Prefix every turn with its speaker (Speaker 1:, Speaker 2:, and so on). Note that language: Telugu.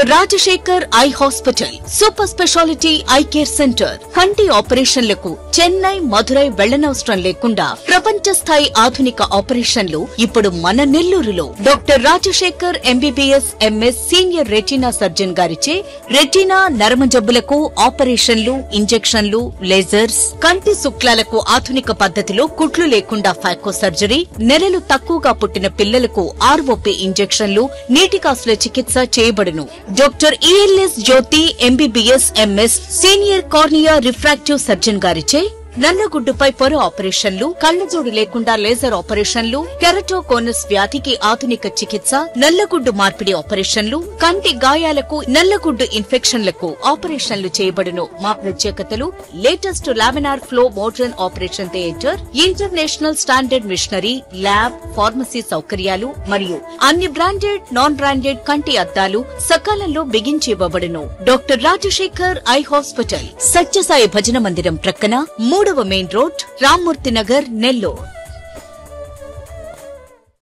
Speaker 1: Doctor Rajasekhar eye hospital super speciality eye care centre. కంటి ఆపరేషన్లకు చెన్నై, మధురై వెళ్లనవసరం లేకుండా ప్రపంచ స్థాయి ఆధునిక ఆపరేషన్లు ఇప్పుడు మన నెల్లూరులో. Doctor Rajasekhar MBBS MS senior retina surgeon గారిచే రెటీనా, నరమ జబ్బులకు ఆపరేషన్లు, ఇంజెక్షన్లు, లేజర్స్, కంటి శుక్లాలకు ఆధునిక పద్ధతిలో కుట్లు లేకుండా ఫాకో సర్జరీ, నెలలు తక్కువగా పుట్టిన పిల్లలకు ఆర్ఓపీ ఇంజెక్షన్లు, నీటి కాసుల చికిత్స చేయబడును. Doctor ELS Jyothi MBBS MS senior cornea refractive surgeon గారిచే నల్లగుడ్డుపై పొర ఆపరేషన్లు, కళ్లజోడు లేకుండా లేజర్ ఆపరేషన్లు, కెరటోకోనస్ వ్యాధికి ఆధునిక చికిత్స, నల్లగుడ్డు మార్పిడి ఆపరేషన్లు, కంటి గాయాలకు, నల్లగుడ్డు ఇన్ఫెక్షన్లకు ఆపరేషన్లు చేయబడును. మా ప్రత్యేకతలు: latest laminar flow modern operation theatre, international standard machinery, lab, pharmacy సౌకర్యాలు మరియు అన్ని బ్రాండెడ్, నాన్ బ్రాండెడ్ కంటి అద్దాలు సకాలంలో బిగించి ఇవ్వబడును. Doctor Rajasekhar eye hospital, Sathyasai భజన మందిరం ప్రక్కన 3వ మెయిన్ రోడ్, రామ్మూర్తి నగర్, నెల్లూరు.